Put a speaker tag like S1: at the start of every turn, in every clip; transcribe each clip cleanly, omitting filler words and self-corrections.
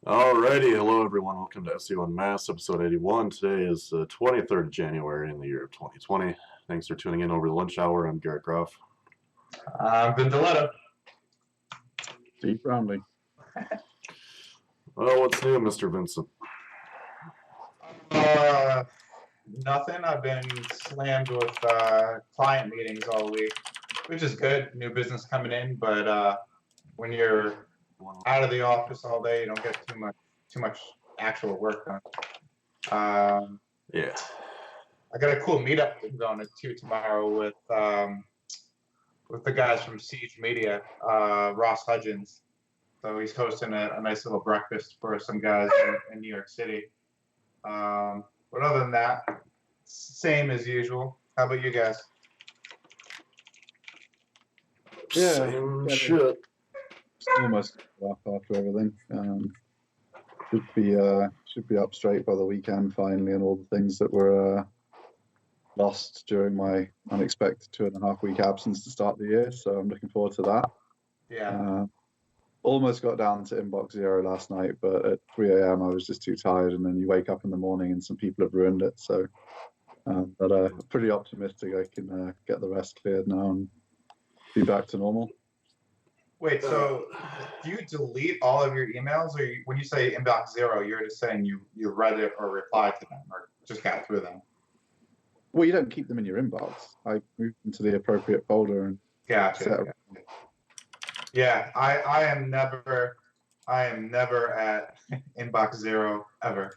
S1: Alrighty, hello everyone. Welcome to SEO UnMasked, episode 81. Today is the 23rd of January in the year of 2020. Thanks for tuning in over the lunch hour. I'm Garrett Groff.
S2: I'm Vindeletta.
S3: Steve Brownlee.
S1: Well, what's new, Mr. Vincent?
S2: Nothing. I've been slammed with client meetings all week, which is good. New business coming in, but when you're out of the office all day, you don't get too much actual work done.
S1: Yeah.
S2: I got a cool meetup going to tomorrow with the guys from Siege Media, Ross Hudgens. So he's hosting a nice little breakfast for some guys in New York City. But other than that, same as usual. How about you guys?
S3: Yeah,
S1: Same shit.
S3: Almost up after everything. Should be up straight by the weekend finally, and all the things that were lost during my unexpected 2.5 week absence to start the year. So I'm looking forward to that.
S2: Yeah.
S3: Almost got down to inbox 0 last night, but at 3 a.m. I was just too tired, and then you wake up in the morning and some people have ruined it. So, but pretty optimistic I can get the rest cleared now and be back to normal.
S2: Wait, so do you delete all of your emails, or when you say inbox 0, you're just saying you read it or replied to them, or just got through them?
S3: Well, you don't keep them in your inbox. I moved into the appropriate folder and
S2: Gotcha. Yeah, I am never at inbox 0 ever.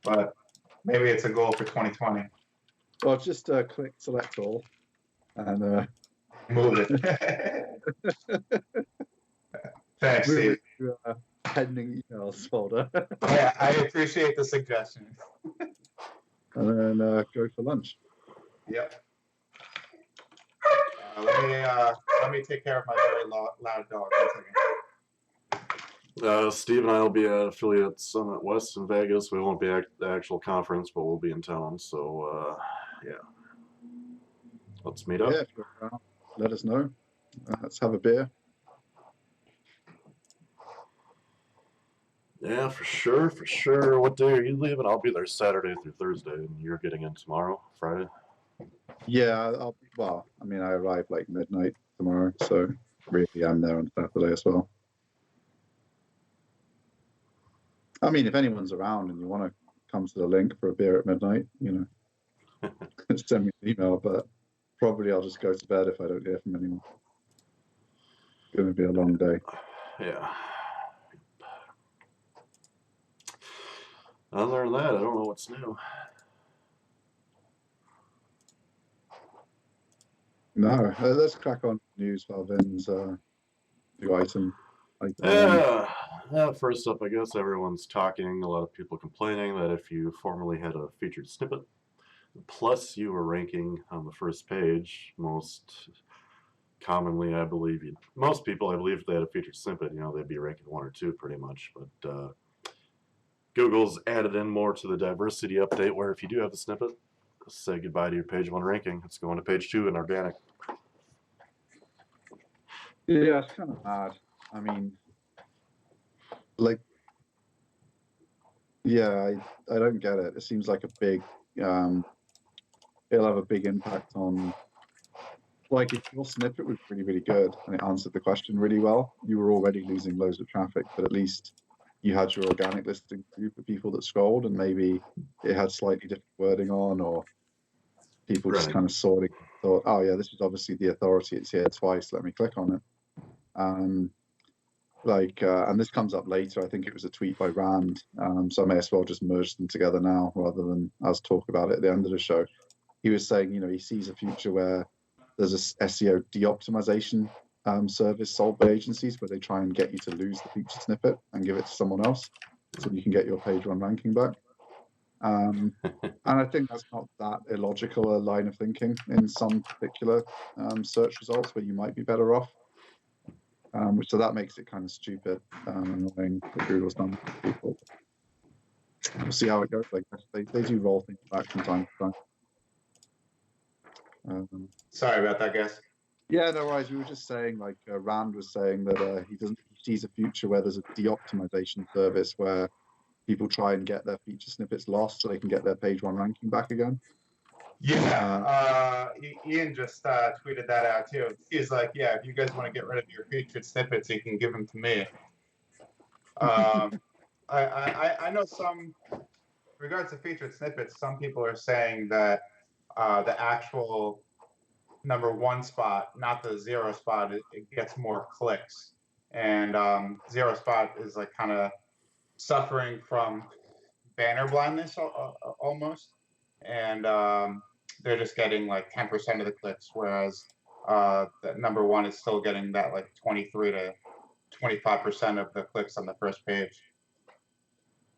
S2: But maybe it's a goal for 2020.
S3: Well, just click select all and
S2: move it. Thanks, Steve.
S3: Pending emails folder.
S2: Yeah, I appreciate the suggestion.
S3: And then go for lunch.
S2: Yep. Let me take care of my very loud dog. 1 second.
S1: Steve and I will be at Affiliate Summit West in Vegas. We won't be at the actual conference, but we'll be in town. So, yeah. Let's meet up.
S3: Yeah, let us know. Let's have a beer.
S1: Yeah, for sure. What day are you leaving? I'll be there Saturday through Thursday, and you're getting in tomorrow, Friday?
S3: Yeah, I arrive like midnight tomorrow, so really I'm there on Saturday as well. I mean, if anyone's around and you want to come to the link for a beer at midnight, send me an email, but probably I'll just go to bed if I don't hear from anyone. It's going to be a long day.
S1: Yeah. Other than that, I don't know what's new.
S3: No, let's crack on news while Vin's new item.
S1: Yeah, first up, I guess everyone's talking, a lot of people complaining that if you formerly had a featured snippet, plus you were ranking on the first page, most commonly, I believe, most people, I believe, if they had a featured snippet, they'd be ranking 1 or 2 pretty much, but Google's added in more to the diversity update where if you do have the snippet, say goodbye to your page 1 ranking. It's going to page 2 in organic.
S3: Yeah, it's kind of hard. I mean, I don't get it. It seems like a big, it'll have a big impact on, like, if your snippet was really, really good and it answered the question really well, you were already losing loads of traffic, but at least you had your organic listing group of people that scrolled, and maybe it had slightly different wording on, or people just kind of saw it and thought, oh yeah, this is obviously the authority, it's here twice, let me click on it. And this comes up later. I think it was a tweet by Rand, so I may as well just merge them together now rather than us talk about it at the end of the show. He was saying, he sees a future where there's a SEO de-optimization service sold by agencies where they try and get you to lose the featured snippet and give it to someone else so you can get your page 1 ranking back. And I think that's not that illogical a line of thinking in some particular search results where you might be better off. So that makes it kind of stupid and annoying that Google's done with people. We'll see how it goes. I guess they do roll things back from time to time.
S2: Sorry about that, guys.
S3: Yeah, no worries. We were just saying, like Rand was saying that he sees a future where there's a de-optimization service where people try and get their feature snippets lost so they can get their page one ranking back again.
S2: Yeah, Ian just tweeted that out too. He's like, yeah, if you guys want to get rid of your featured snippets, you can give them to me. I know some, in regards to featured snippets, some people are saying that the actual number one spot, not the zero spot, it gets more clicks. And zero spot is like kind of suffering from banner blindness almost. And they're just getting like 10% of the clicks, whereas the number one is still getting that like 23 to 25% of the clicks on the first page.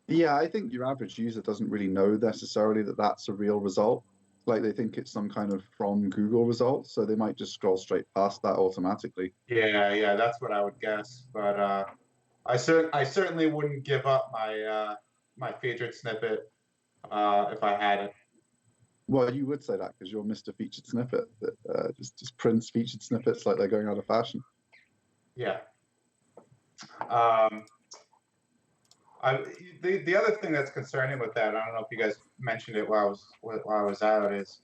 S3: Yeah, I think your average user doesn't really know necessarily that that's a real result. Like they think it's some kind of from Google result, so they might just scroll straight past that automatically.
S2: Yeah, that's what I would guess. But I certainly wouldn't give up my my featured snippet if I had it.
S3: Well, you would say that because you're Mr. Featured Snippet that just prints featured snippets like they're going out of fashion.
S2: Yeah. The other thing that's concerning with that, I don't know if you guys mentioned it while I was out, is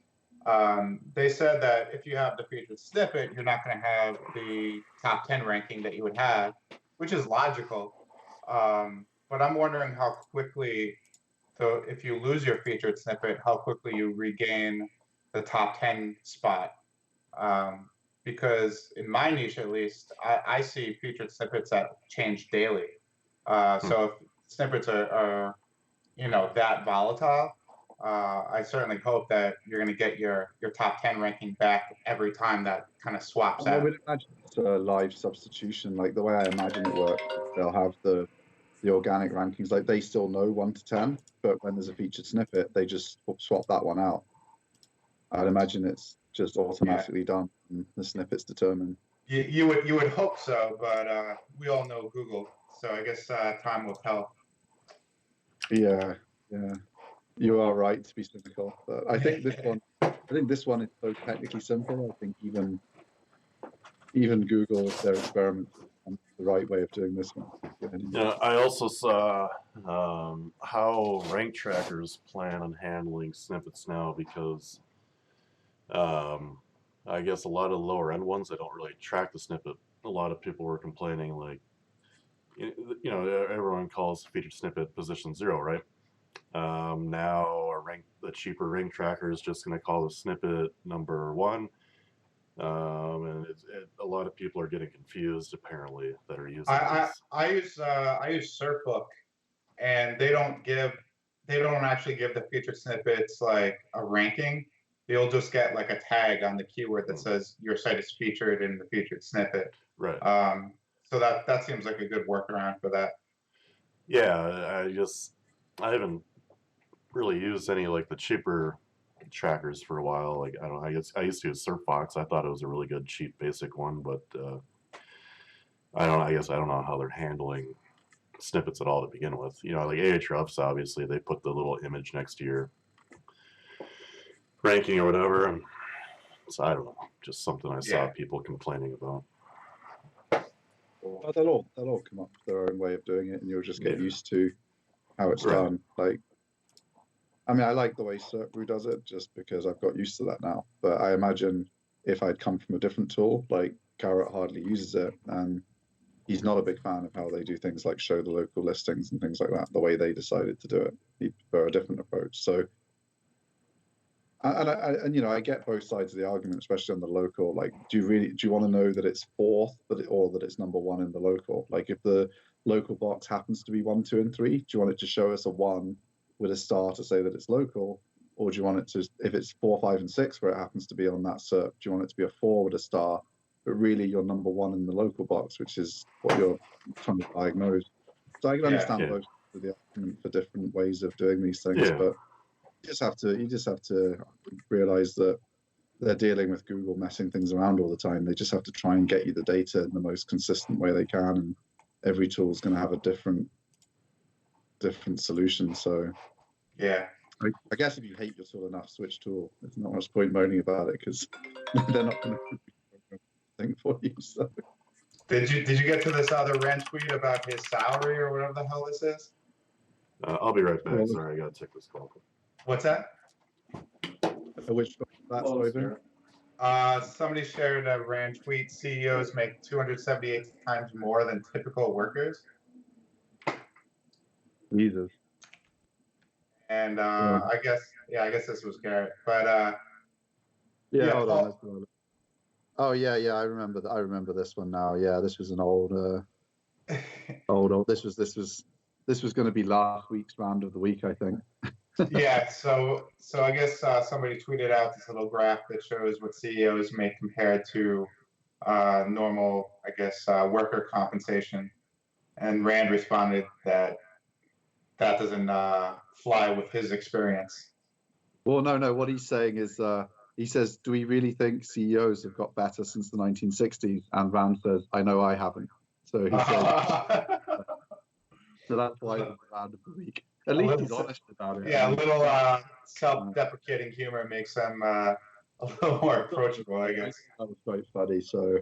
S2: they said that if you have the featured snippet, you're not going to have the top 10 ranking that you would have, which is logical. But I'm wondering how quickly, so if you lose your featured snippet, how quickly you regain the top 10 spot. Because in my niche, at least, I see featured snippets that change daily. So if snippets are that volatile, I certainly hope that you're going to get your top 10 ranking back every time that kind of swaps
S3: I
S2: out.
S3: would imagine it's a live substitution. Like the way I imagine it works, they'll have the organic rankings. Like they still know 1 to 10, but when there's a featured snippet, they just swap that one out. I'd imagine it's just automatically done. And the snippet's determined.
S2: You would hope so, but we all know Google, so I guess time will tell.
S3: Yeah. You are right to be cynical, but I think this one is so technically simple. I think even Google, with their experiments, on the right way of doing this one.
S1: Yeah, I also saw how rank trackers plan on handling snippets now because I guess a lot of the lower end ones, they don't really track the snippet. A lot of people were complaining, like, everyone calls featured snippet position 0, right? Now the cheaper rank tracker is just going to call the snippet number 1. And a lot of people are getting confused, apparently, that are using this.
S2: I use SERPbook, and they don't actually give the featured snippets like a ranking. They'll just get like a tag on the keyword that says your site is featured in the featured snippet.
S1: Right.
S2: So that seems like a good workaround for that.
S1: Yeah, I haven't really used any like the cheaper trackers for a while. Like I used to use SurfFox. I thought it was a really good, cheap, basic one, but I don't know how they're handling snippets at all to begin with. Like Ahrefs, obviously they put the little image next to your ranking or whatever, and so I don't know, just something I saw people complaining about.
S3: Well, they'll all come up with their own way of doing it, and you'll just get used to how it's done. Like, I mean, I like the way SERPBrew does it just because I've got used to that now. But I imagine if I'd come from a different tool, like Garrett hardly uses it, and he's not a big fan of how they do things like show the local listings and things like that, the way they decided to do it. He'd prefer a different approach. So, and I get both sides of the argument, especially on the local. Like, do you want to know that it's fourth, or that it's number 1 in the local? Like, if the local box happens to be 1, 2, and 3, do you want it to show us a 1 with a star to say that it's local, or do you want it to, if it's 4, 5, and 6 where it happens to be on that SERP, do you want it to be a 4 with a star, but really you're number 1 in the local box, which is what you're trying to diagnose? So I can understand both of the argument for different ways of doing these things, but you just have to realize that they're dealing with Google messing things around all the time. They just have to try and get you the data in the most consistent way they can, and every tool is going to have a different solution. So I guess if you hate your tool enough, switch tool. There's not much point moaning about it because they're not going to. for you. So.
S2: Did you get to this other rant tweet about his salary or whatever the hell this is?
S1: I'll be right back.
S3: Well,
S1: Sorry, I gotta take this call.
S2: What's that?
S3: Which that's open.
S2: Somebody shared a rant tweet. CEOs make 278 times more than typical workers.
S3: Jesus.
S2: And
S3: Yeah.
S2: I guess this was Garrett. But
S3: Yeah,
S2: yeah,
S3: hold on. Let's go. Oh yeah, I remember. I remember this one now. Yeah, this was an old. This was going to be last week's round of the week, I think.
S2: yeah. So I guess somebody tweeted out this little graph that shows what CEOs make compared to normal, I guess, worker compensation. And Rand responded that doesn't fly with his experience.
S3: Well, no. What he's saying is, he says, "Do we really think CEOs have got better since the 1960s?" And Rand says, "I know I haven't." So he says, so that's why it's round of the week. At least he's honest about it.
S2: Yeah, a little self-deprecating humor makes them a little more approachable, I guess.
S3: That was quite funny. So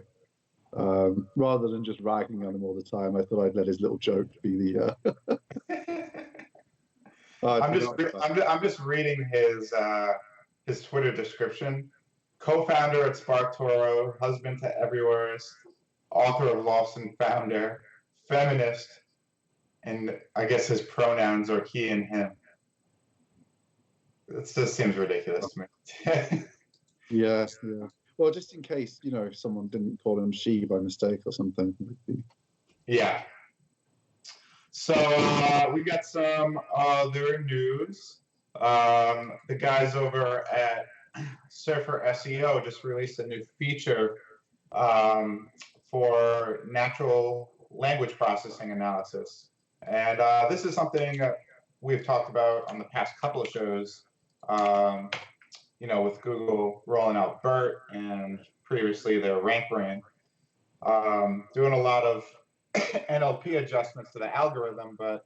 S3: rather than just ragging on him all the time, I thought I'd let his little joke be the.
S2: I'm just reading his Twitter description. Co-founder at SparkToro, husband to Everywhereist, author of Lawson Founder, feminist, and I guess his pronouns are he and him. This just seems ridiculous to me.
S3: Yes, yeah. Well, just in case, someone didn't call him she by mistake or something.
S2: Yeah. So we got some other news. The guys over at Surfer SEO just released a new feature for natural language processing analysis. And this is something that we've talked about on the past couple of shows, with Google rolling out BERT and previously their rank brain, doing a lot of NLP adjustments to the algorithm. But,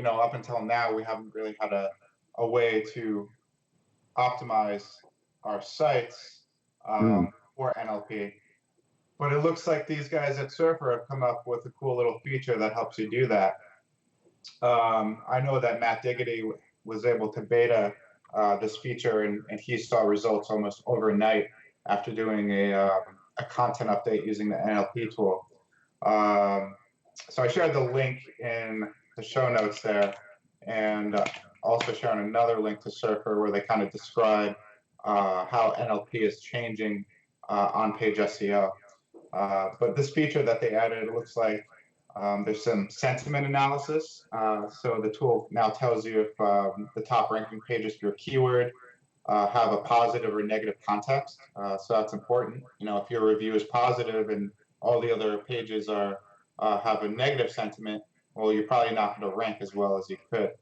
S2: up until now, we haven't really had a way to optimize our sites for NLP. But it looks like these guys at Surfer have come up with a cool little feature that helps you do that. I know that Matt Diggity was able to beta this feature, and he saw results almost overnight after doing a content update using the NLP tool. So I shared the link in the show notes there, and also sharing another link to Surfer where they kind of describe how NLP is changing on-page SEO. But this feature that they added, it looks like there's some sentiment analysis. So the tool now tells you if the top ranking pages for your keyword have a positive or negative context. So that's important. If your review is positive and all the other pages have a negative sentiment, well, you're probably not going to rank as well as you could.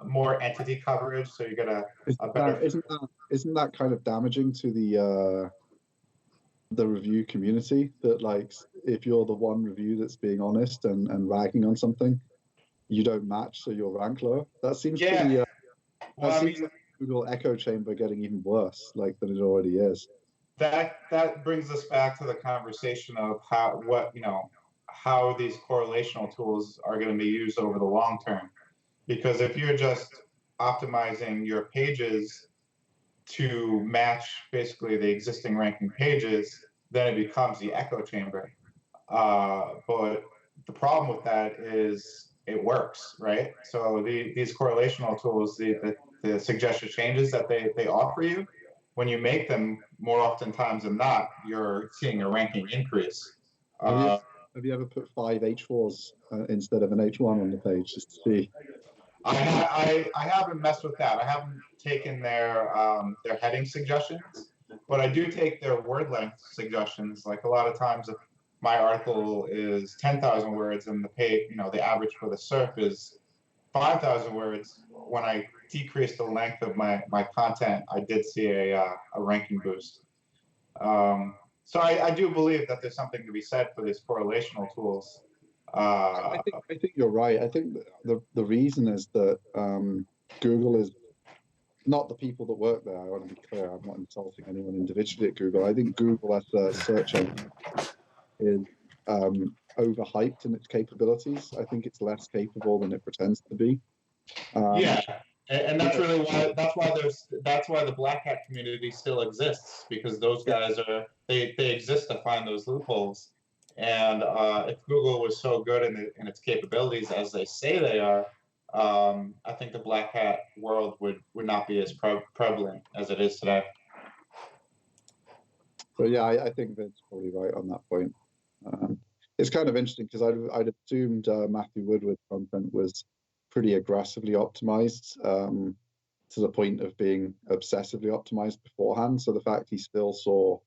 S2: More entity coverage, so you get a better.
S3: Isn't that kind of damaging to the review community? That if you're the one review that's being honest and ragging on something, you don't match, so you'll rank lower. That seems pretty. Seems like Google echo chamber getting even worse, than it already is.
S2: That brings us back to the conversation of how these correlational tools are going to be used over the long term. Because if you're just optimizing your pages to match basically the existing ranking pages, then it becomes the echo chamber. But the problem with that is it works, right? So these correlational tools, the suggested changes that they offer you, when you make them, more oftentimes than not, you're seeing a ranking increase.
S3: Have you ever put 5 H4s instead of an H1 on the page just to see?
S2: I haven't messed with that. I haven't taken their heading suggestions, but I do take their word length suggestions. Like a lot of times, if my article is 10,000 words and the average for the SERP is 5,000 words, when I decrease the length of my content, I did see a ranking boost. So I do believe that there's something to be said for these correlational tools.
S3: I think you're right. I think the reason is that Google is not the people that work there. I want to be clear. I'm not insulting anyone individually at Google. I think Google as a search engine is overhyped in its capabilities. I think it's less capable than it pretends to be.
S2: Yeah, and that's really why that's why the black hat community still exists, because those guys they exist to find those loopholes. And if Google was so good in its capabilities as they say they are, I think the black hat world would not be as prevalent as it is today.
S3: So yeah, I think Vince's probably right on that point. It's kind of interesting because I'd assumed Matthew Woodward's content was pretty aggressively optimized to the point of being obsessively optimized beforehand. So the fact he still saw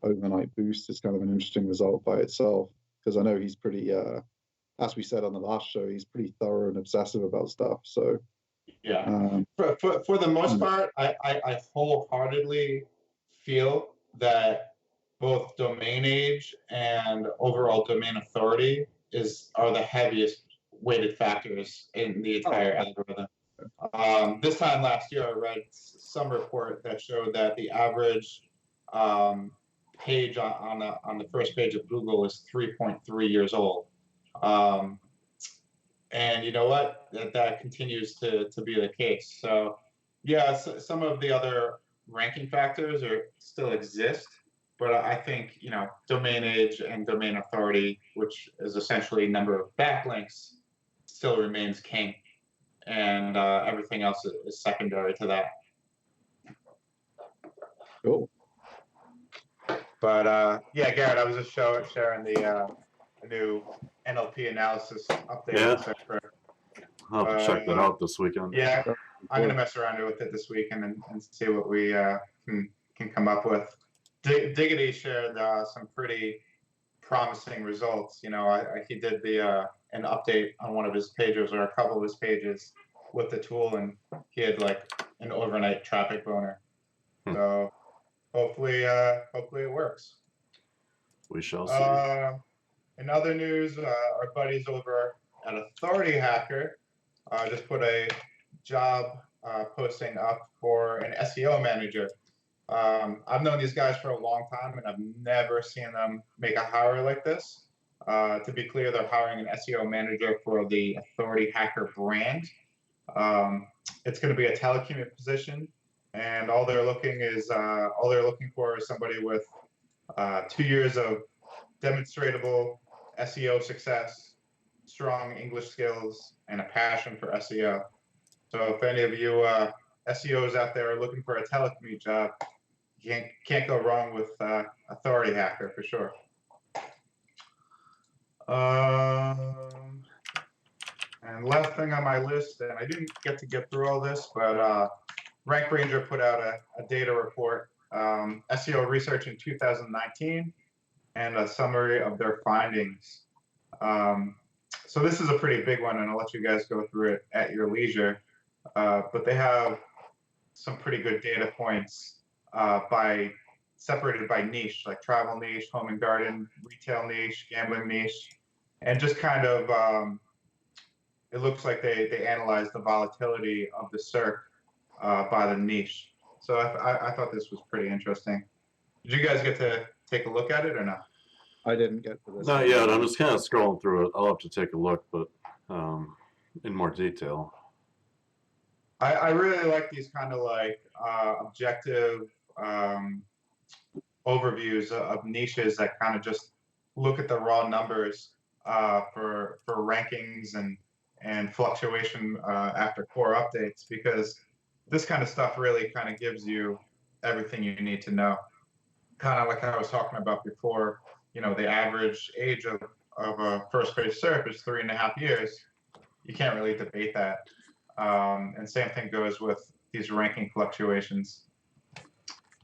S3: overnight boost is kind of an interesting result by itself, because I know he's pretty, as we said on the last show, he's pretty thorough and obsessive about stuff. So
S2: yeah, for the most part, I wholeheartedly feel that both domain age and overall domain authority are the heaviest weighted factors in the entire algorithm. This time last year, I read some report that showed that the average page on the first page of Google is 3.3 years old. And you know what? That continues to be the case. So yeah, some of the other ranking factors still exist, but I think, domain age and domain authority, which is essentially number of backlinks, still remains king, and everything else is secondary to that.
S3: cool.
S2: But yeah, Garrett, I was just sharing the new NLP analysis update.
S1: Yeah. I'll have to check that out this weekend.
S2: Yeah, I'm gonna mess around with it this weekend and see what we can come up with. Diggity shared some pretty promising results. He did an update on one of his pages, or a couple of his pages, with the tool, and he had like an overnight traffic boner. So hopefully it works.
S1: We shall see.
S2: In other news, our buddies over at Authority Hacker just put a job posting up for an SEO manager. I've known these guys for a long time, and I've never seen them make a hire like this. To be clear, they're hiring an SEO manager for the Authority Hacker brand. It's going to be a telecommute position, and all they're looking for is somebody with 2 years of demonstrable SEO success, strong English skills, and a passion for SEO. So if any of you SEOs out there are looking for a telecommute job, you can't go wrong with Authority Hacker for sure. And last thing on my list, and I didn't get through all this, but Rank Ranger put out a data report, SEO research in 2019, and a summary of their findings. So this is a pretty big one, and I'll let you guys go through it at your leisure. But they have some pretty good data points separated by niche, like travel niche, home and garden, retail niche, gambling niche, and just kind of it looks like they analyzed the volatility of the SERP by the niche. So I thought this was pretty interesting. Did you guys get to take a look at it or not?
S3: I didn't get to this.
S1: Not yet. I'm just kind of scrolling through it. I'll have to take a look, but in more detail.
S2: I really like these kind of like objective overviews of niches that kind of just look at the raw numbers for rankings and fluctuation after core updates, because this kind of stuff really kind of gives you everything you need to know. Kind of like I was talking about before, the average age of a first page SERP is 3.5 years. You can't really debate that. And same thing goes with these ranking fluctuations.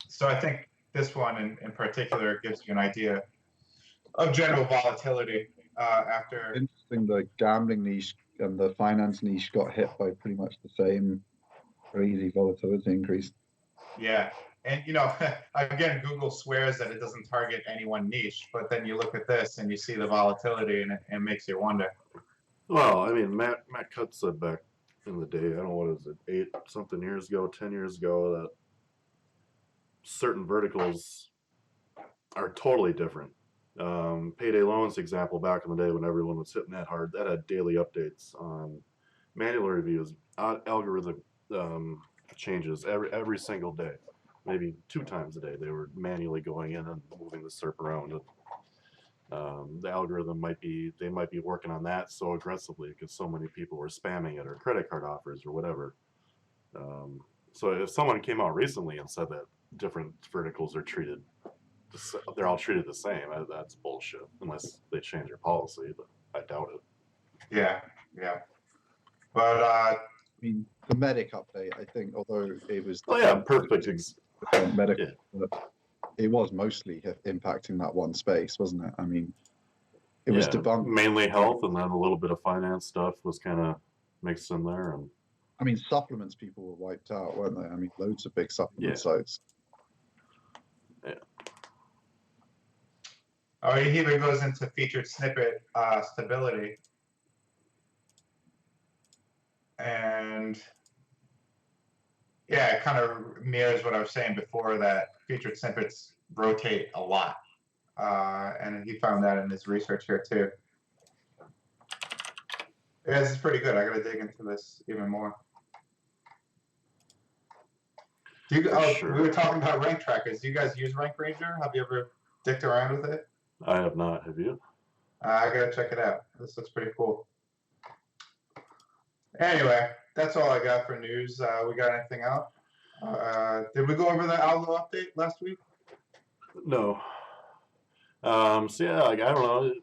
S2: So I think this one in particular gives you an idea of general volatility after.
S3: Interesting, the gambling niche and the finance niche got hit by pretty much the same crazy volatility increase.
S2: Yeah. And, again, Google swears that it doesn't target any one niche, but then you look at this and you see the volatility, and it makes you wonder.
S1: Well, I mean, Matt Cutts said back in the day. I don't know, what is it, 8-something years ago, 10 years ago, that certain verticals are totally different. Payday loans example, back in the day when everyone was hitting that hard, that had daily updates on manual reviews, algorithm changes every single day, maybe 2 times a day. They were manually going in and moving the SERP around. The algorithm might be working on that so aggressively because so many people were spamming it, or credit card offers or whatever. So if someone came out recently and said that different verticals are treated, they're all treated the same, that's bullshit, unless they change their policy, but I doubt it.
S2: Yeah, yeah. But
S3: I mean, the medic update, I think, although it was
S1: Perfect.
S3: medical, it was mostly impacting that one space, wasn't it? I mean, it was debunked.
S1: Mainly health, and then a little bit of finance stuff was kind of mixed in there. And
S3: I mean, supplements people were wiped out, weren't they? I mean, loads of big supplement sites.
S1: Yeah.
S2: Oh, he even goes into featured snippet stability. And yeah, it kind of mirrors what I was saying before, that featured snippets rotate a lot. And he found that in his research here too. Yeah, this is pretty good. I got to dig into this even more. We were talking about rank trackers. Do you guys use Rank Ranger? Have you ever dicked around with it?
S1: I have not. Have you?
S2: I got to check it out. This looks pretty cool. Anyway, that's all I got for news. We got anything else? Did we go over the algo update last week?
S1: No. So yeah, like, I don't know.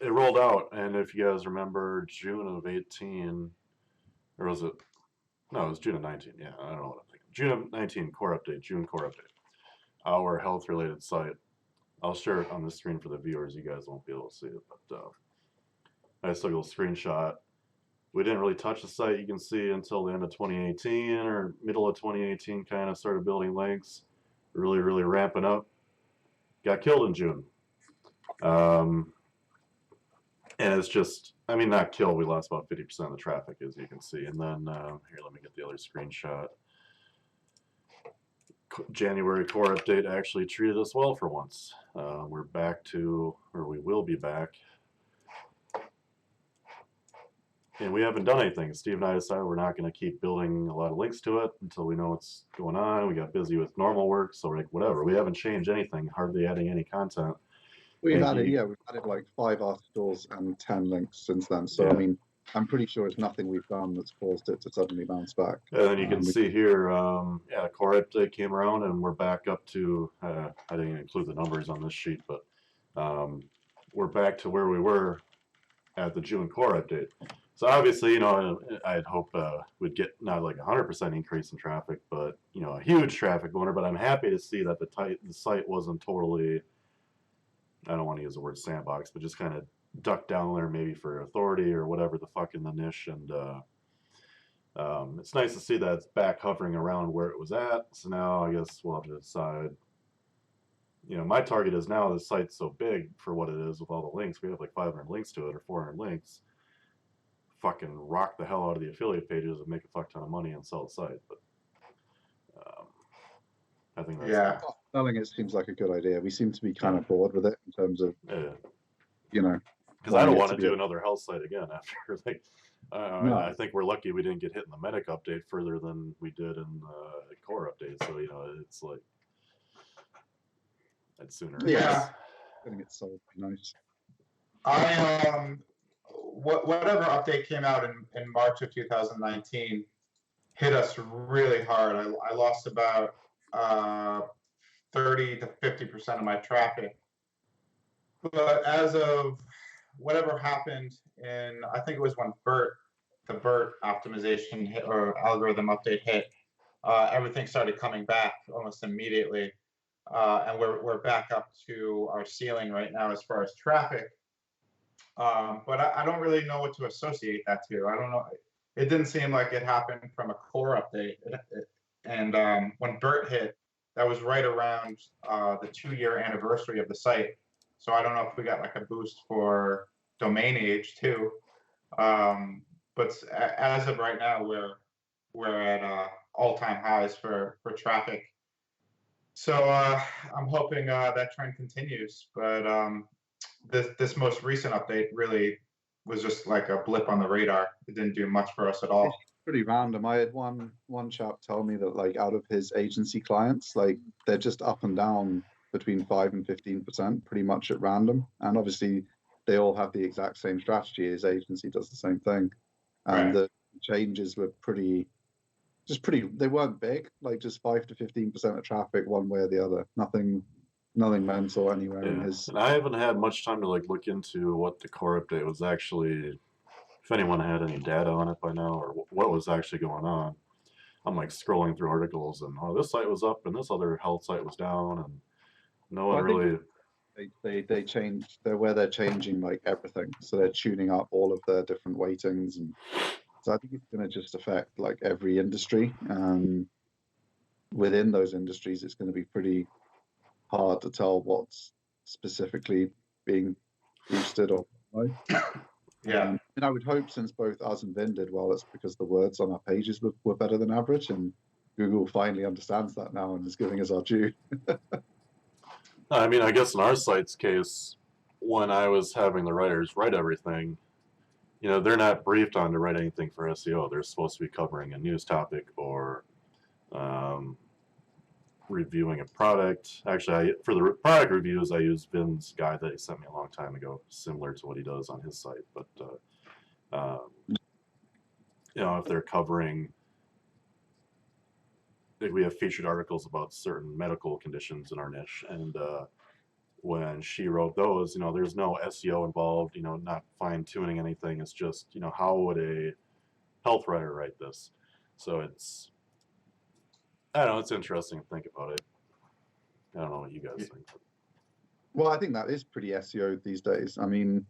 S1: It rolled out, and if you guys remember, June of 18, or was it? No, it was June of 19. Yeah, I don't know what I'm thinking. June of 19 core update. June core update. Our health-related site. I'll share it on the screen for the viewers. You guys won't be able to see it, but I just took a little screenshot. We didn't really touch the site, you can see, until the end of 2018 or middle of 2018. Kind of started building links, really ramping up. Got killed in June. And it's just, I mean, not killed, we lost about 50% of the traffic, as you can see. And then, here, let me get the other screenshot. January core update actually treated us well for once. We're back to, or we will be back. And we haven't done anything. Steve and I decided we're not going to keep building a lot of links to it until we know what's going on. We got busy with normal work, so we're like, whatever. We haven't changed anything, hardly adding any content.
S3: We've added like 5 articles and 10 links since then. So, I mean, I'm pretty sure it's nothing we've done that's caused it to suddenly bounce back.
S1: And then you can see here, core update came around, and we're back up to, I didn't include the numbers on this sheet, but we're back to where we were at the June core update. So obviously, you know, I'd hope we'd get not like 100% increase in traffic, but, you know, a huge traffic owner. But I'm happy to see that the site wasn't totally, I don't want to use the word sandbox, but just kind of ducked down there maybe for authority or whatever the fuck in the niche. And it's nice to see that it's back hovering around where it was at. So now I guess we'll have to decide. You know, my target is now the site's so big for what it is with all the links. We have like 500 links to it or 400 links. Fucking rock the hell out of the affiliate pages and make a fuck ton of money and sell the site. But I think that's
S3: selling it seems like a good idea. We seem to be kind of bored with it in terms of, you know,
S1: because I don't want to do another health site again after like.
S3: No.
S1: I think we're lucky we didn't get hit in the medic update further than we did in the core update. So, you know, it's like I'd sooner.
S3: Getting it sold would be nice.
S2: Whatever update came out in March of 2019 hit us really hard. I lost about 30 to 50% of my traffic. But as of whatever happened in, I think it was when the BERT optimization hit, or algorithm update hit, everything started coming back almost immediately. And we're back up to our ceiling right now as far as traffic. But I don't really know what to associate that to. I don't know. It didn't seem like it happened from a core update. And when BERT hit, that was right around the 2-year anniversary of the site. So I don't know if we got like a boost for domain age too. as of right now, we're at all-time highs for traffic. So I'm hoping that trend continues. But this most recent update really was just like a blip on the radar. It didn't do much for us at all.
S3: It's pretty random. I had one chap tell me that like out of his agency clients, like they're just up and down between 5 and 15%, pretty much at random. And obviously, they all have the exact same strategy. His agency does the same thing, and
S2: Right.
S3: the changes were pretty. They weren't big, like just 5 to 15% of traffic one way or the other. Nothing mental anywhere in
S1: Yeah,
S3: his.
S1: and I haven't had much time to like look into what the core update was actually, if anyone had any data on it by now, or what was actually going on. I'm like scrolling through articles and, oh, this site was up and this other health site was down, and no one
S3: Well, I think
S1: really.
S3: they changed. They're changing like everything, so they're tuning up all of their different weightings, and so I think it's going to just affect like every industry. Within those industries, it's going to be pretty hard to tell what's specifically being boosted or why.
S2: Yeah.
S3: And I would hope, since both us and Vin did well, it's because the words on our pages were better than average, and Google finally understands that now and is giving us our due.
S1: I mean, I guess in our site's case, when I was having the writers write everything, they're not briefed on to write anything for SEO. They're supposed to be covering a news topic or reviewing a product. Actually, for the product reviews, I use Vin's guide that he sent me a long time ago, similar to what he does on his site. But if they're covering, like, we have featured articles about certain medical conditions in our niche, and when she wrote those, there's no SEO involved. Not fine tuning anything. It's just, how would a health writer write this? So I don't know, it's interesting to think about it. I don't know what you guys think.
S3: Well, I think that is pretty SEO these days. I mean,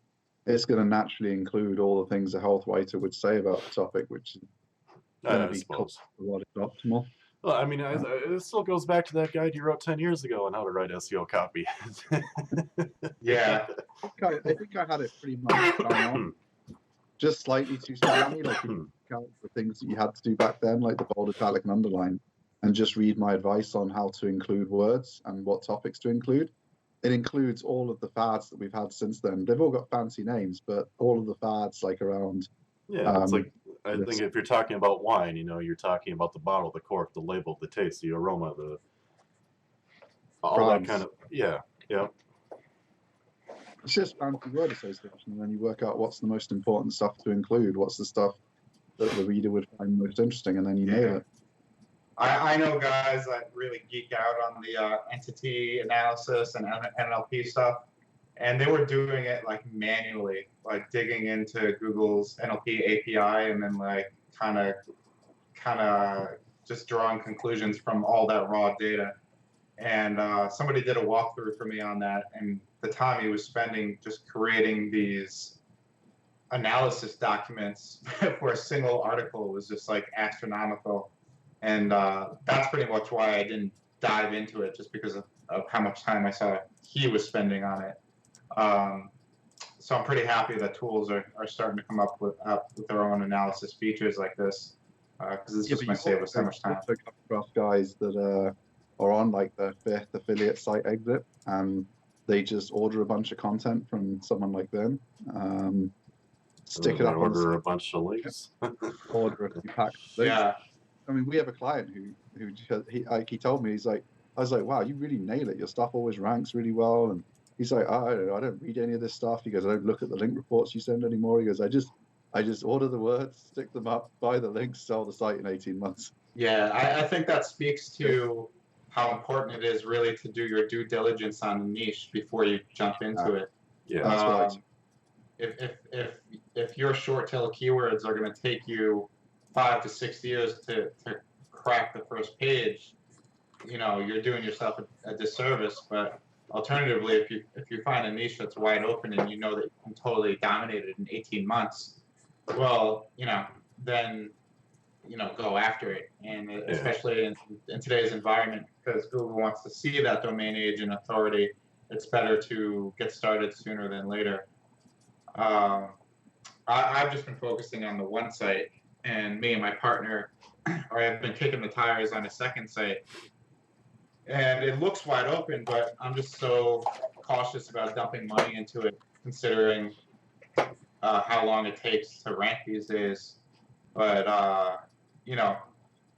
S3: it's going to naturally include all the things a health writer would say about the topic, which is going to be what is optimal.
S1: Well, I mean, it still goes back to that guide you wrote 10 years ago on how to write SEO copy.
S2: Yeah.
S3: I think I had it pretty much bang on. Just slightly too spammy, like the things that you had to do back then, like the bold, italic, and underline, and just read my advice on how to include words and what topics to include. It includes all of the fads that we've had since then. They've all got fancy names, but all of the fads like around.
S1: Yeah, it's like, I think if you're talking about wine, you're talking about the bottle, the cork, the label, the taste, the aroma, all that kind of, yeah.
S3: It's just fancy word association, and then you work out what's the most important stuff to include, what's the stuff that the reader would find most interesting, and then you nail it.
S2: I know guys that really geek out on the entity analysis and NLP stuff, and they were doing it like manually, like digging into Google's NLP API and then like kind of just drawing conclusions from all that raw data. And somebody did a walkthrough for me on that, and the time he was spending just creating these analysis documents for a single article was just like astronomical. And that's pretty much why I didn't dive into it, just because of how much time I saw he was spending on it. So I'm pretty happy that tools are starting to come up with their own analysis features like this, because it's just going to save us so much time.
S3: I've come across guys that are on like their 5th affiliate site exit, and they just order a bunch of content from someone like them, stick it up,
S1: order a bunch of links,
S3: order a few packs.
S2: Yeah.
S3: I mean, we have a client who he told me, I was like, wow, you really nail it. Your stuff always ranks really well. And he's like, I don't know, I don't read any of this stuff. He goes, I don't look at the link reports you send anymore. He goes, I just order the words, stick them up, buy the links, sell the site in 18 months.
S2: Yeah, I think that speaks to how important it is really to do your due diligence on a niche before you jump into it.
S1: Yeah,
S3: that's right.
S2: If your short tail keywords are going to take you 5 to 6 years to crack the first page, you're doing yourself a disservice. But alternatively, if you find a niche that's wide open and you know that you can totally dominate it in 18 months, well, then go after it. And especially in today's environment, because Google wants to see that domain age and authority, it's better to get started sooner than later. I've just been focusing on the one site, and me and my partner, or I've been kicking the tires on a second site, and it looks wide open, but I'm just so cautious about dumping money into it, considering how long it takes to rank these days. But you know,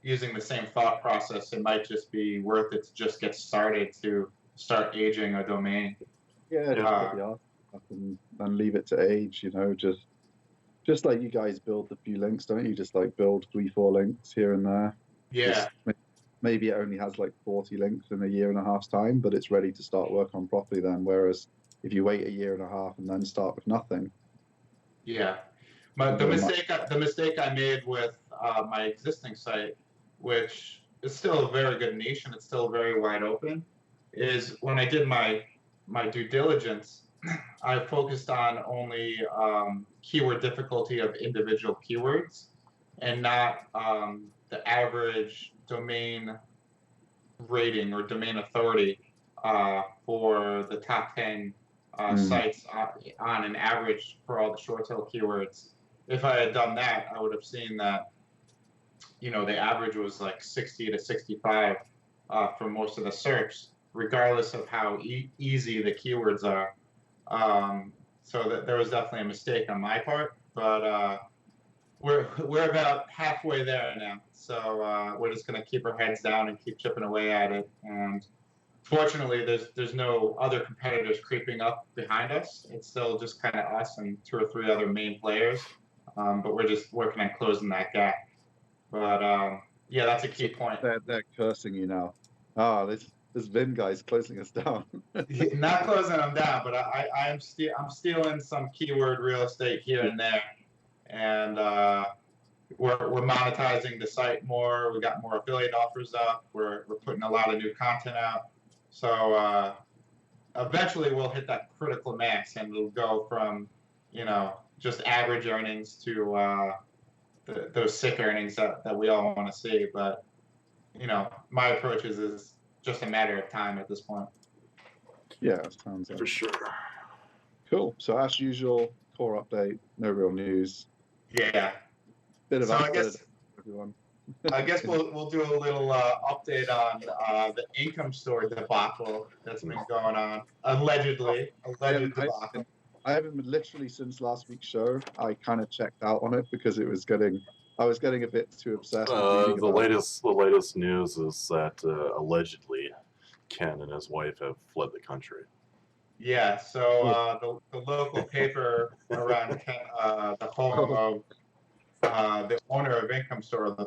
S2: using the same thought process, it might just be worth it to just get started to start aging a domain.
S3: Yeah, just
S2: Uh,
S3: put the art up and leave it to age. You know, just like you guys build the few links, don't you? Just like build 3-4 links here and there.
S2: yeah,
S3: Maybe it only has like 40 links in a year and a half's time, but it's ready to start work on properly then. Whereas if you wait a year and a half and then start with nothing,
S2: yeah. But
S3: you
S2: the
S3: know,
S2: mistake I made with my existing site, which is still a very good niche and it's still very wide open, is when I did my due diligence, I focused on only keyword difficulty of individual keywords and not the average domain rating or domain authority for the top 10 sites on an average for all the short tail keywords. If I had done that, I would have seen that, you know, the average was like 60 to 65 for most of the SERPs, regardless of how easy the keywords are. So that there was definitely a mistake on my part, but we're about halfway there now. So we're just gonna keep our heads down and keep chipping away at it. And fortunately, there's no other competitors creeping up behind us. It's still just kind of us and 2 or 3 other main players. But we're just working on closing that gap. But yeah, that's a key point.
S3: they're cursing you now. This Vin guy's closing us down.
S2: Not closing them down, but I'm stealing some keyword real estate here and there, and we're monetizing the site more. We got more affiliate offers up. We're putting a lot of new content out. So eventually we'll hit that critical mass, and it'll go from, you know, just average earnings to those sick earnings that we all want to see. But you know, my approach is just a matter of time at this point.
S3: Yeah, sounds like
S1: For sure.
S3: cool. So as usual, core update, no real news.
S2: Yeah.
S3: Bit of
S2: So I
S3: update
S2: guess
S3: everyone.
S2: I guess we'll do a little update on the income store debacle that's been going on. Alleged debacle.
S3: I haven't been literally since last week's show. I kind of checked out on it because it was I was getting a bit too obsessed with reading
S1: The
S3: about it.
S1: latest news is that allegedly Ken and his wife have fled the country.
S2: Yeah. So the local paper around the home of the owner of Income Store, the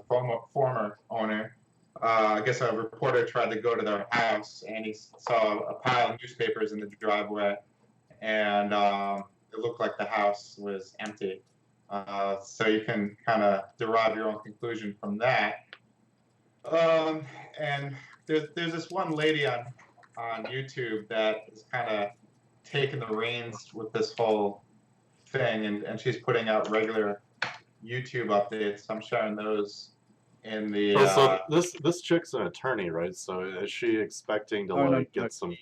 S2: former owner. I guess a reporter tried to go to their house and he saw a pile of newspapers in the driveway, and it looked like the house was empty. So you can kind of derive your own conclusion from that. And there's this one lady on YouTube that is kind of taking the reins with this whole thing, and she's putting out regular YouTube updates. I'm sharing those in the.
S1: So this chick's an attorney, right? So is she expecting to get some?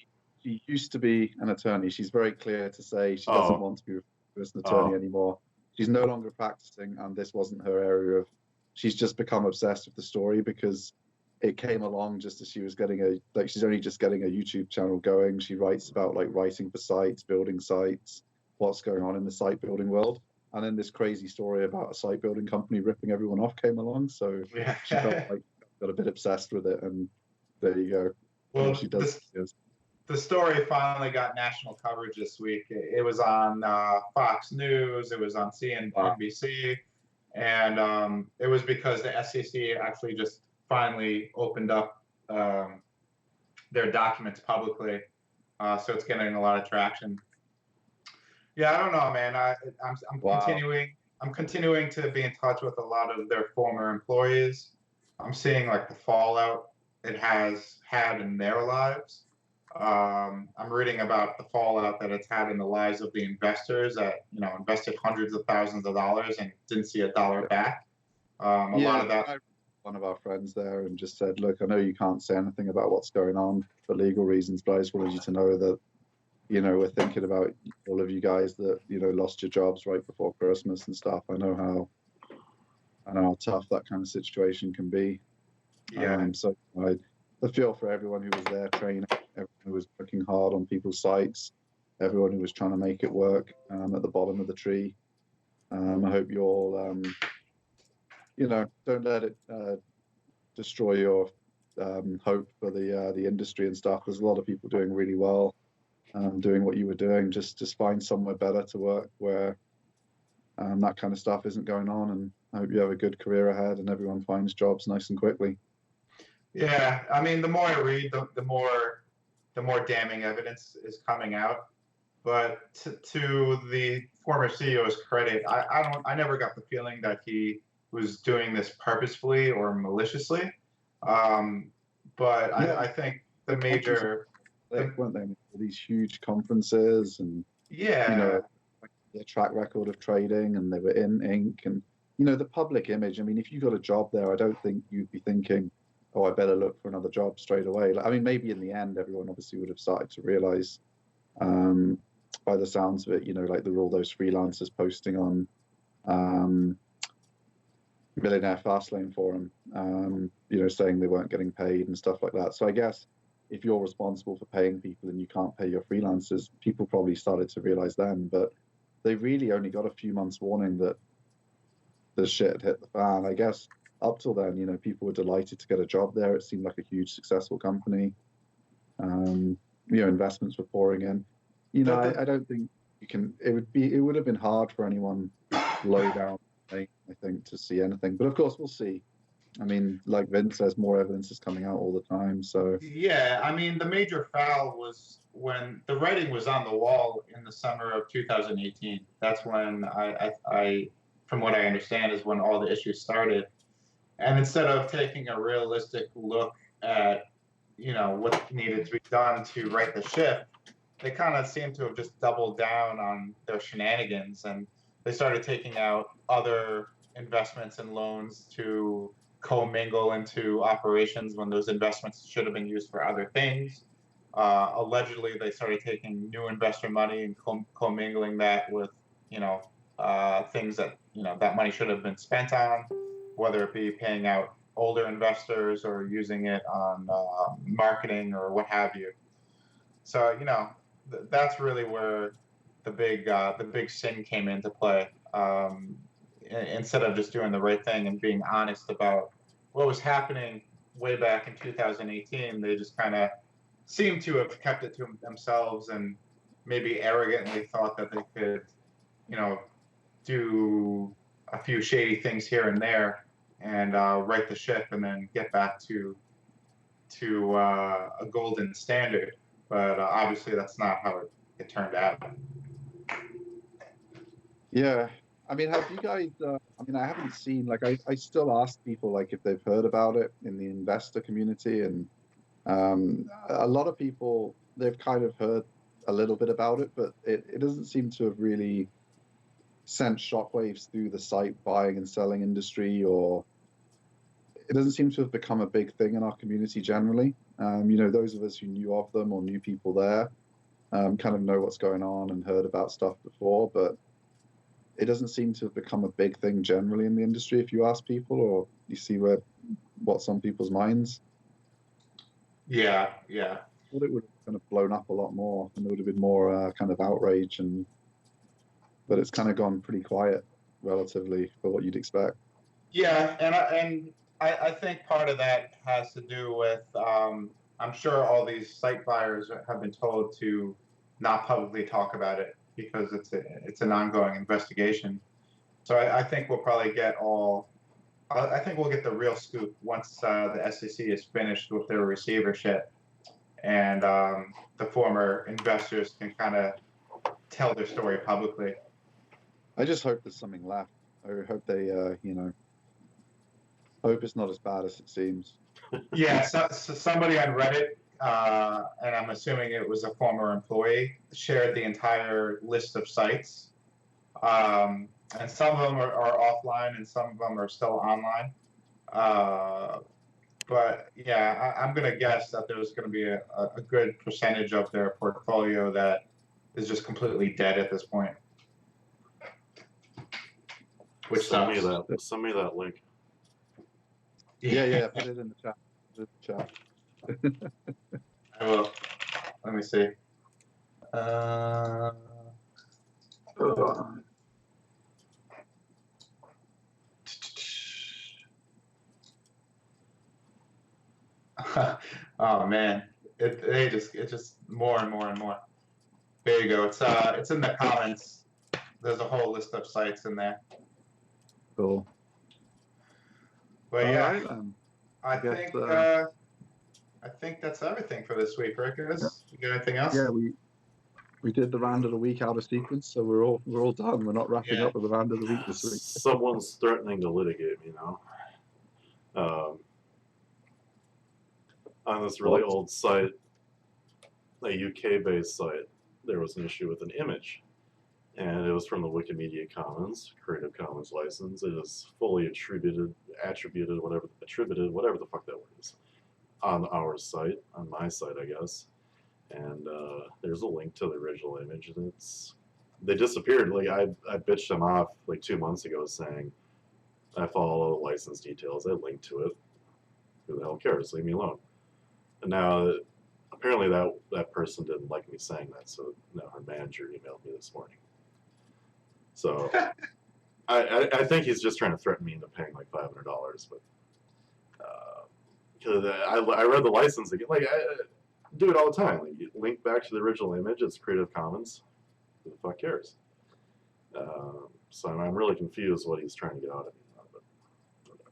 S3: She used to be an attorney. She's very clear to say she doesn't want to be an attorney anymore. She's no longer practicing, and this wasn't her area of. She's just become obsessed with the story because it came along just as she was getting she's only just getting a YouTube channel going. She writes about like writing for sites, building sites, what's going on in the site building world. And then this crazy story about a site building company ripping everyone off came along. So she felt like got a bit obsessed with it, and there you go.
S2: Well,
S3: she does.
S2: The story finally got national coverage this week. It was on Fox News. It was on CNBC, and it was because the SEC actually just finally opened up their documents publicly. So it's getting a lot of traction. Yeah, I don't know, man. I'm continuing to be in touch with a lot of their former employees. I'm seeing like the fallout it has had in their lives. I'm reading about the fallout that it's had in the lives of the investors that, you know, invested hundreds of thousands of dollars and didn't see a dollar back. A lot of that.
S3: One of our friends there and just said, look, I know you can't say anything about what's going on for legal reasons, but I just wanted you to know that we're thinking about all of you guys that, lost your jobs right before Christmas and stuff. I know how tough that kind of situation can be.
S2: Yeah.
S3: So I feel for everyone who was there training, everyone who was working hard on people's sites, everyone who was trying to make it work at the bottom of the tree. I hope you all, don't let it destroy your hope for the industry and stuff. There's a lot of people doing really well, doing what you were doing. Just find somewhere better to work where that kind of stuff isn't going on. And I hope you have a good career ahead and everyone finds jobs nice and quickly.
S2: Yeah, I mean, the more I read, the more damning evidence is coming out. But to the former CEO's credit, I never got the feeling that he was doing this purposefully or maliciously. But
S3: Yeah,
S2: I think the major,
S3: weren't they? These huge conferences and
S2: yeah,
S3: their track record of trading, and they were in ink, and the public image. I mean, if you got a job there, I don't think you'd be thinking, oh, I better look for another job straight away. I mean, maybe in the end, everyone obviously would have started to realize, by the sounds of it, like there were all those freelancers posting on Millionaire Fastlane forum, saying they weren't getting paid and stuff like that. So I guess if you're responsible for paying people and you can't pay your freelancers, people probably started to realize then, but they really only got a few months warning that the shit had hit the fan. I guess up till then, people were delighted to get a job there. It seemed like a huge successful company. Investments were pouring in. I don't think you can. It would have been hard for anyone low down, I think, to see anything. But of course, we'll see. I mean, like Vince says, more evidence is coming out all the time. So
S2: yeah, I mean, the major foul was when the writing was on the wall in the summer of 2018. That's when I from what I understand, is when all the issues started. And instead of taking a realistic look at, what needed to be done to right the ship, they kind of seem to have just doubled down on their shenanigans, and they started taking out other investments and loans to commingle into operations when those investments should have been used for other things. Allegedly, they started taking new investor money and commingling that with, things that that money should have been spent on, whether it be paying out older investors or using it on marketing or what have you. So that's really where the big sin came into play. Instead of just doing the right thing and being honest about what was happening way back in 2018, they just kind of seemed to have kept it to themselves and maybe arrogantly thought that they could, do a few shady things here and there and right the ship and then get back to a golden standard. But obviously, that's not how it turned out.
S3: yeah, I mean, have you guys? I mean, I haven't seen, like, I still ask people like if they've heard about it in the investor community, and a lot of people, they've kind of heard a little bit about it, but it doesn't seem to have really sent shockwaves through the site buying and selling industry, or it doesn't seem to have become a big thing in our community generally. Those of us who knew of them or knew people there kind of know what's going on and heard about stuff before, but it doesn't seem to have become a big thing generally in the industry if you ask people or you see what's on people's minds.
S2: Yeah.
S3: I thought it would have kind of blown up a lot more and there would have been more kind of outrage, but it's kind of gone pretty quiet relatively for what you'd expect.
S2: Yeah, and I think part of that has to do with I'm sure all these site buyers have been told to not publicly talk about it because it's an ongoing investigation. So I think we'll probably get I think we'll get the real scoop once the SEC is finished with their receivership, and the former investors can kind of tell their story publicly.
S3: I just hope there's something left. I hope they, hope it's not as bad as it seems.
S2: Yeah, so somebody on Reddit, and I'm assuming it was a former employee, shared the entire list of sites. And some of them are offline and some of them are still online. But yeah, I'm going to guess that there's going to be a good percentage of their portfolio that is just completely dead at this point. Which
S1: send me
S2: sucks.
S1: that link.
S3: Yeah. Put it in the chat.
S2: I will. Let me see. Oh man, it's just more and more and more. There you go. It's in the comments. There's a whole list of sites in there.
S3: Cool.
S2: But
S3: All
S2: yeah,
S3: right, then.
S2: I think that's everything for this week, right, guys? You got anything else?
S3: Yeah, we did the round of the week out of sequence, so we're all done. We're not wrapping up with the round of the week this week.
S1: Someone's threatening to litigate me now. On this really old site, a UK-based site, there was an issue with an image, and it was from the Wikimedia Commons, Creative Commons license. It is fully attributed, whatever the fuck that word is, on our site, on my site, I guess. And there's a link to the original image, and they disappeared. Like I bitched them off like 2 months ago, saying I follow all the license details. I linked to it. Who the hell cares? Leave me alone. And now, apparently that person didn't like me saying that, so now her manager emailed me this morning. So I think he's just trying to threaten me into paying like $500, but because I read the license again, like I do it all the time. Like, you link back to the original image. It's Creative Commons. Who the fuck cares? So I'm really confused what he's trying to get out of me. But whatever.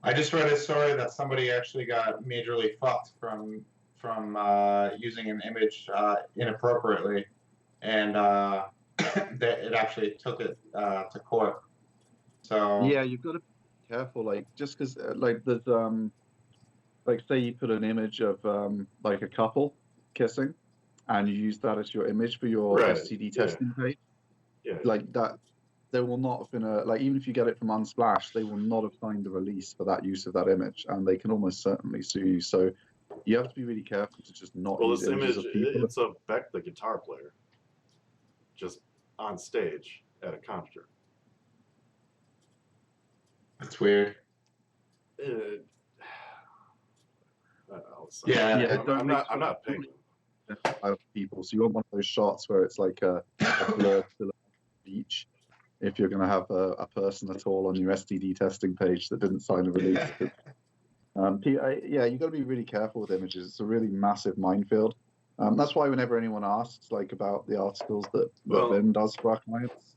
S2: I just read a story that somebody actually got majorly fucked from using an image inappropriately, and that it actually took it to court. So
S3: yeah, you've got to be careful. Like just because like there's like say you put an image of like a couple kissing, and you use that as your image for your STD testing page.
S1: Yeah.
S3: Like that. There will not have been even if you get it from Unsplash, they will not have signed a release for that use of that image, and they can almost certainly sue you. So you have to be really careful to just not use
S1: this
S3: images
S1: image,
S3: of people.
S1: it's of Beck, the guitar player, just on stage at a concert.
S2: that's weird.
S1: I'm not paying them.
S3: People, so you want one of those shots where it's like a blurred beach. If you're going to have a person at all on your STD testing page that didn't sign a release. Yeah, you got to be really careful with images. It's a really massive minefield. That's why whenever anyone asks like about the articles that Vin does for our clients,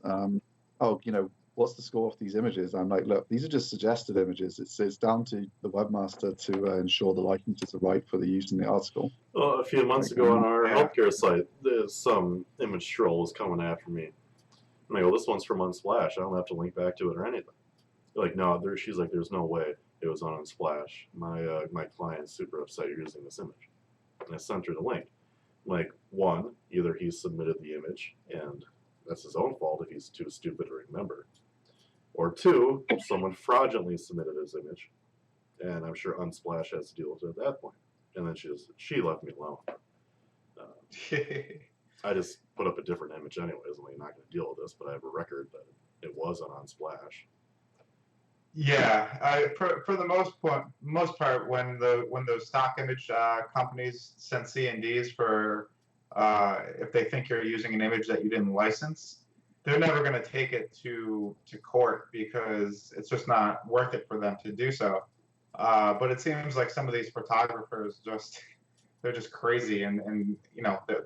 S3: what's the score of these images? I'm like, look, these are just suggested images. It's down to the webmaster to ensure the likeness are right for the use in the article.
S1: Well, a few months ago on our healthcare site, there's some image trolls coming after me. And I go, this one's from Unsplash. I don't have to link back to it or anything. They're like, no, she's like, there's no way it was on Unsplash. My client's super upset you're using this image. And I sent her the link. Like, one, either he submitted the image, and that's his own fault if he's too stupid to remember. Or two, someone fraudulently submitted his image, and I'm sure Unsplash has to deal with it at that point. And then she left me alone. I just put up a different image anyways. I'm like, not going to deal with this, but I have a record that it was on Unsplash.
S2: Yeah, for the most part, when those stock image companies send C&Ds for if they think you're using an image that you didn't license, they're never going to take it to court because it's just not worth it for them to do so. But it seems like some of these photographers they're just crazy, and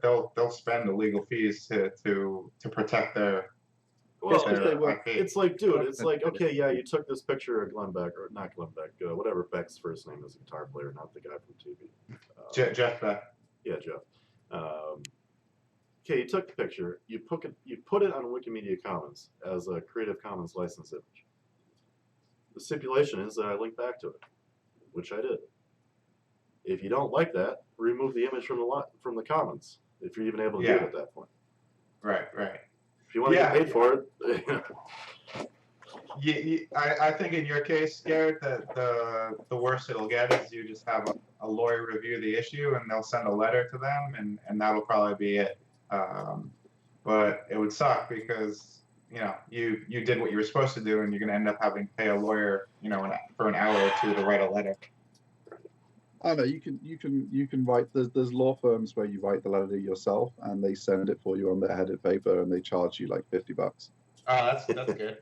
S2: they'll spend the legal fees to protect their.
S1: Well, it's like, dude, it's like, okay, yeah, you took this picture of Glenn Beck, or not Glenn Beck, whatever Beck's first name is, a guitar player, not the guy from TV.
S2: Jeff Beck.
S1: Yeah, Jeff. Okay, you took the picture, you put it on Wikimedia Commons as a Creative Commons licensed image. The stipulation is that I link back to it, which I did. If you don't like that, remove the image from the Commons, if you're even able to do it at that point.
S2: Right.
S1: If you want to get paid for it.
S2: I think in your case, Garrett, that the worst it'll get is you just have a lawyer review the issue, and they'll send a letter to them, and that'll probably be it. But it would suck because you did what you were supposed to do, and you're going to end up having to pay a lawyer, for an hour or two to write a letter.
S3: I know you can write. There's law firms where you write the letter yourself, and they send it for you on their headed paper, and they charge you like $50.
S2: Oh, that's good.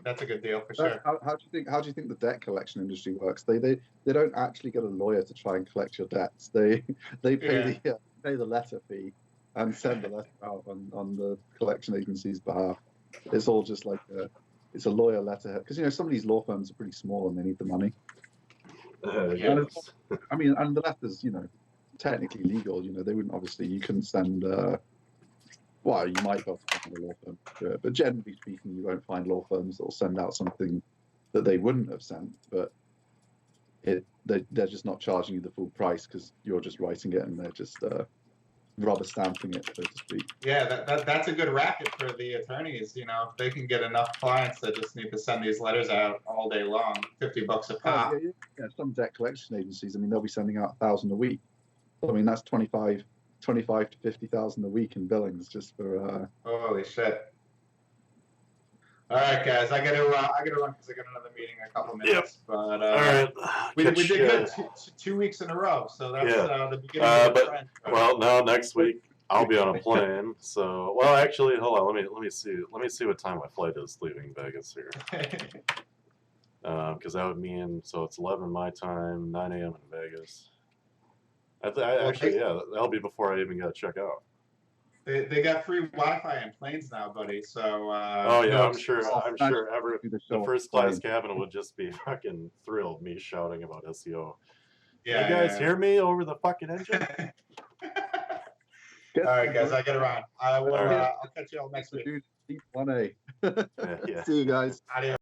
S2: That's a good deal for sure.
S3: How do you think the debt collection industry works? They don't actually get a lawyer to try and collect your debts. They pay the letter fee and send the letter out on the collection agency's behalf. It's all just like it's a lawyer letterhead, because some of these law firms are pretty small and they need the money.
S1: Yes.
S3: I mean, and the letter's technically legal. They wouldn't, obviously you couldn't send. Well, you might go to a law firm to do it, but generally speaking, you won't find law firms that will send out something that they wouldn't have sent. But they're just not charging you the full price because you're just writing it, and they're just rubber stamping it, so to speak.
S2: Yeah, that's a good racket for the attorneys. If they can get enough clients that just need to send these letters out all day long, $50 a pop.
S3: Yeah, some debt collection agencies, I mean, they'll be sending out 1,000 a week. I mean, that's 25 to 50,000 a week in billings just for.
S2: Holy shit! All right, guys, I gotta run because I got another meeting in a couple minutes. Yep. But
S1: all right,
S2: we did good 2 weeks in a row, so that's the beginning of the trend.
S1: Well, now next week I'll be on a plane. So, well, actually, hold on. Let me see what time my flight is leaving Vegas here. Because that would mean it's 11 my time, 9 a.m. in Vegas. That'll be before I even got to check out.
S2: They got free Wi-Fi in planes now, buddy. So.
S1: I'm sure. The first class cabin would just be fucking thrilled me shouting about SEO. Yeah, you guys hear me over the fucking engine?
S2: All right, guys, I gotta run. I'll catch you all next week.
S3: 1A.
S1: Yeah.
S3: See you guys.
S2: Adios.